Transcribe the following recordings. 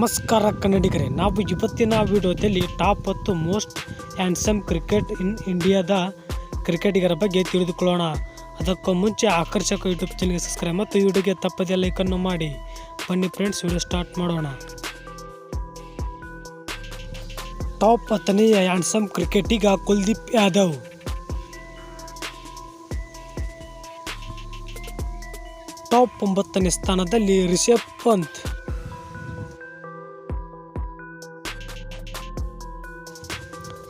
ನಮಸ್ಕಾರ ಕನ್ನಡಿಗರೇ, ನಾವು ಇವತ್ತಿನ ವಿಡಿಯೋದಲ್ಲಿ ಟಾಪ್ 10 ಮೋಸ್ಟ್ ಹ್ಯಾಂಡ್ಸಮ್ ಕ್ರಿಕೆಟ್ ಇನ್ ಇಂಡಿಯಾದ ಕ್ರಿಕೆಟಿಗರ ಬಗ್ಗೆ ತಿಳಿದುಕೊಳ್ಳೋಣ. ಅದಕ್ಕೂ ಮುಂಚೆ ಆಕರ್ಷಕ ಯೂಟ್ಯೂಬ್ ಚಾನಲ್ಗೆ ಸಬ್ಸ್ಕ್ರೈಬ್ ಮತ್ತು ವಿಡಿಯೋಗೆ ತಪ್ಪದೇ ಲೈಕ್ ಅನ್ನು ಮಾಡಿ. ಬನ್ನಿ ಫ್ರೆಂಡ್ಸ್, ವಿಡಿಯೋ ಸ್ಟಾರ್ಟ್ ಮಾಡೋಣ. ಟಾಪ್ 10ನೇ ಹ್ಯಾಂಡ್ಸಮ್ ಕ್ರಿಕೆಟಿಗ ಕುಲ್ದೀಪ್ ಯಾದವ್. ಟಾಪ್ 9ನೇ ಸ್ಥಾನದಲ್ಲಿ ರಿಷಬ್ ಪಂತ್.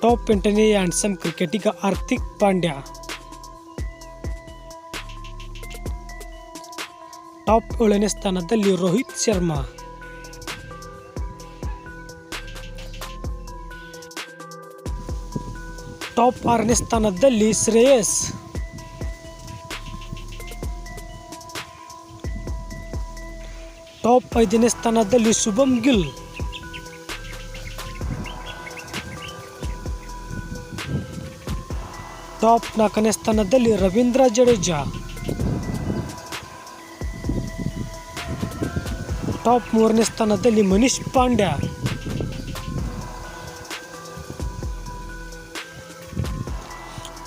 ಟಾಪ್ 8ನೇ ಹ್ಯಾಂಡ್ಸಮ್ ಕ್ರಿಕೆಟಿಗ ಹಾರ್ದಿಕ್ ಪಾಂಡ್ಯ. ಟಾಪ್ 7ನೇ ಸ್ಥಾನದಲ್ಲಿ ರೋಹಿತ್ ಶರ್ಮಾ. ಟಾಪ್ 6ನೇ ಸ್ಥಾನದಲ್ಲಿ ಶ್ರೇಯಸ್. ಟಾಪ್ 5ನೇ ಸ್ಥಾನದಲ್ಲಿ ಶುಭಮ್ ಗಿಲ್. ಟಾಪ್ 4ನೇ ಸ್ಥಾನದಲ್ಲಿ ರವೀಂದ್ರ ಜಡೇಜಾ. ಟಾಪ್ 3ನೇ ಸ್ಥಾನದಲ್ಲಿ ಮನೀಶ್ ಪಾಂಡ್ಯ.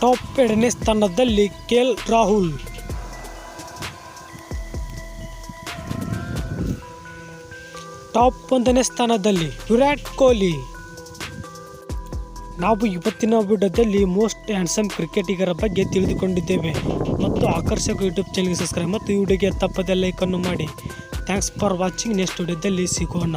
ಟಾಪ್ 2ನೇ ಸ್ಥಾನದಲ್ಲಿ ಕೆಎಲ್ ರಾಹುಲ್. ಟಾಪ್ 1ನೇ ಸ್ಥಾನದಲ್ಲಿ ವಿರಾಟ್ ಕೊಹ್ಲಿ. ನಾವು ಇವತ್ತಿನ ವಿಡಿಯೋದಲ್ಲಿ ಮೋಸ್ಟ್ ಹ್ಯಾಂಡ್ಸಮ್ ಕ್ರಿಕೆಟಿಗರ ಬಗ್ಗೆ ತಿಳಿದುಕೊಂಡಿದ್ದೇವೆ ಮತ್ತು ಆಕರ್ಷಕ ಯೂಟ್ಯೂಬ್ ಚಾನಲ್ಗೆ ಸಬ್ಸ್ಕ್ರೈಬ್ ಮತ್ತು ವಿಡಿಯೋಗೆ ತಪ್ಪದೇ ಲೈಕ್ ಅನ್ನು ಮಾಡಿ. Thanks for watching. ನೆಕ್ಸ್ಟ್ ವಿಡಿಯೋದಲ್ಲಿ ಸಿಗೋಣ.